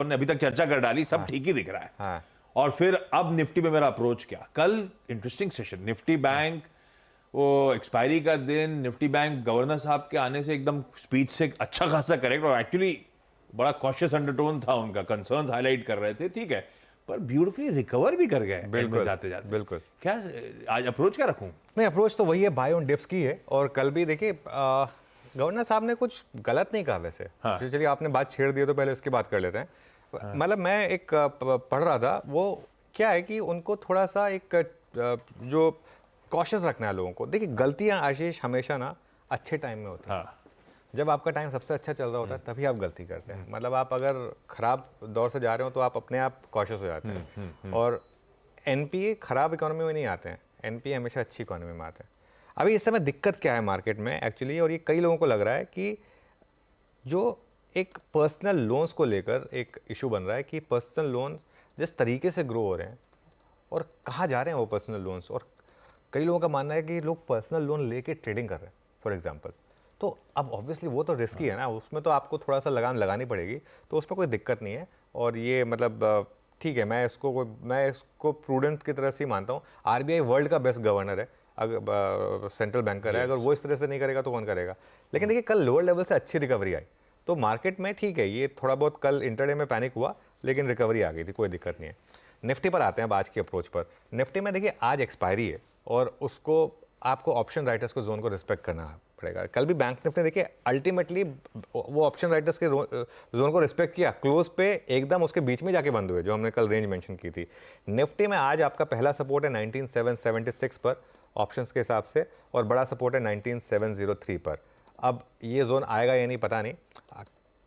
ने अभी तक चर्चा कर डाली, सब ठीक ही दिख रहा है। और फिर अब निफ्टी में मेरा अप्रोच क्या, कल इंटरेस्टिंग सेशन, निफ्टी बैंक वो एक्सपायरी का दिन, निफ्टी बैंक गवर्नर साहब के आने से एकदम स्पीच से अच्छा खासा करेक्ट, और एक्चुअली बड़ा कॉशियस अंडरटोन था उनका, कंसर्न्स हाईलाइट कर रहे थे, ठीक है, पर ब्यूटीफुली रिकवर भी कर गए बिल्कुल जाते जाते। बिल्कुल। क्या आज अप्रोच क्या रखूं? नहीं, अप्रोच तो वही है, बाय ऑन डिप्स की है। और कल भी देखिए गवर्नर साहब ने कुछ गलत नहीं कहा वैसे। हाँ। चलिए आपने बात छेड़ दी तो पहले इसकी बात कर लेते हैं। मतलब मैं एक पढ़ रहा था, वो क्या है कि उनको थोड़ा सा एक जो कॉशियस रखना है लोगों को। देखिए गलतियां आशीष हमेशा ना अच्छे टाइम में होती हैं। हाँ। जब आपका टाइम सबसे अच्छा चल रहा होता है तभी आप गलती करते हैं। मतलब आप अगर खराब दौर से जा रहे हो तो आप अपने आप कॉशियस हो जाते हैं। और एनपीए खराब इकोनॉमी में नहीं आते हैं, एनपीए हमेशा अच्छी इकोनॉमी में आते हैं। अभी इस समय दिक्कत क्या है मार्केट में एक्चुअली, और ये कई लोगों को लग रहा है कि जो एक पर्सनल लोन्स को लेकर एक इशू बन रहा है कि पर्सनल लोन्स जिस तरीके से ग्रो हो रहे हैं और कहाँ जा रहे हैं वो पर्सनल लोन्स, और कई लोगों का मानना है कि लोग पर्सनल लोन लेके ट्रेडिंग कर रहे हैं फॉर एग्जांपल। तो अब ऑब्वियसली वो तो रिस्की है ना, उसमें तो आपको थोड़ा सा लगाम लगानी पड़ेगी, तो उसमें कोई दिक्कत नहीं है। और ये मतलब ठीक है, मैं इसको प्रूडेंट की तरह से ही मानता हूँ। आरबीआई वर्ल्ड का बेस्ट गवर्नर है, अगर सेंट्रल बैंकर है, अगर वो इस तरह से नहीं करेगा तो कौन करेगा। लेकिन देखिए कल लोअर लेवल से अच्छी रिकवरी आई, तो मार्केट में ठीक है, ये थोड़ा बहुत कल इंटरडे में पैनिक हुआ लेकिन रिकवरी आ गई थी, कोई दिक्कत नहीं है। निफ्टी पर आते हैं अब आज की अप्रोच पर। निफ्टी में देखिए आज एक्सपायरी है और उसको आपको ऑप्शन राइटर्स को जोन को रिस्पेक्ट करना पड़ेगा। कल भी बैंक निफ्टी ने देखिए अल्टीमेटली वो ऑप्शन राइटर्स के जोन को रिस्पेक्ट किया, क्लोज पे एकदम उसके बीच में जाके बंद हुए, जो हमने कल रेंज मेंशन की थी। निफ्टी में आज आपका पहला सपोर्ट है 19776 पर ऑप्शंस के हिसाब से, और बड़ा सपोर्ट है 19703 पर। अब ये जोन आएगा या नहीं पता नहीं,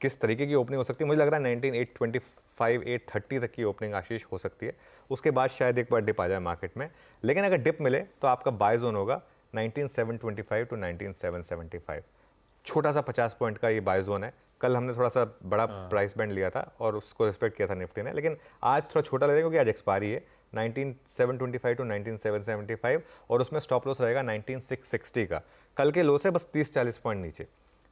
किस तरीके की ओपनिंग हो सकती है। मुझे लग रहा है 19825 830 तक की ओपनिंग आशीष हो सकती है, उसके बाद शायद एक बार डिप आ जाए मार्केट में। लेकिन अगर डिप मिले तो आपका बाय जोन होगा 19725 टू 19775, छोटा सा 50 पॉइंट का ये बाय जोन है। कल हमने थोड़ा सा बड़ा प्राइस बैंड लिया था और उसको रिस्पेक्ट किया था निफ्टी ने, लेकिन आज थोड़ा छोटा लगेगा क्योंकि आज एक्सपायरी है 19725 टू 19775, और उसमें स्टॉप लॉस रहेगा 19660 का। कल के लो से बस 30-40 पॉइंट नीचे,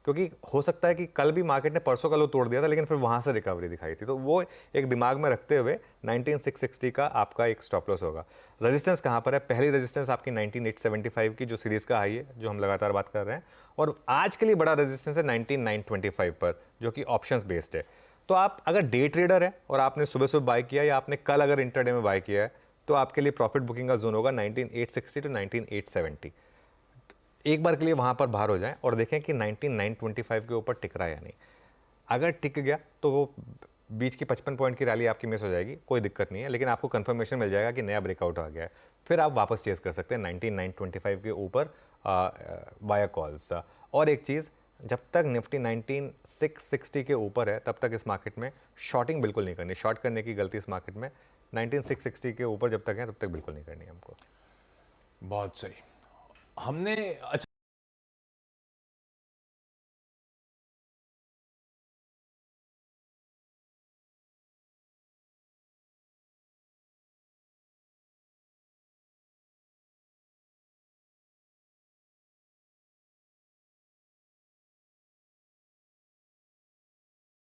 क्योंकि हो सकता है कि कल भी मार्केट ने परसों का लो तोड़ दिया था लेकिन फिर वहाँ से रिकवरी दिखाई थी, तो वो एक दिमाग में रखते हुए 19660 का आपका एक स्टॉप लॉस होगा। रेजिस्टेंस कहाँ पर है? पहली रेजिस्टेंस आपकी 19875 की, जो सीरीज़ का हाई है, जो हम लगातार बात कर रहे हैं। और आज के लिए बड़ा रेजिस्टेंस है 19925 पर, जो कि ऑप्शंस बेस्ड है। तो आप अगर डे ट्रेडर है और आपने सुबह सुबह बाय किया या आपने कल अगर इंटरडे में बाय किया है, तो आपके लिए प्रॉफिट बुकिंग का जोन होगा 19860 टू 19870। एक बार के लिए वहाँ पर बाहर हो जाएं और देखें कि 19925 के ऊपर टिक रहा है या नहीं। अगर टिक गया तो वो बीच की 55 पॉइंट की रैली आपकी मिस हो जाएगी, कोई दिक्कत नहीं है, लेकिन आपको कंफर्मेशन मिल जाएगा कि नया ब्रेकआउट आ गया है। फिर आप वापस चेस कर सकते हैं 19925 के ऊपर वाया कॉल्स। और एक चीज़, जब तक निफ्टी 19660 के ऊपर है तब तक इस मार्केट में शॉर्टिंग बिल्कुल नहीं करनी। शॉर्ट करने की गलती इस मार्केट में 19660 के ऊपर जब तक है तब तक बिल्कुल नहीं करनी है हमको। बहुत सही। हमने अच्छा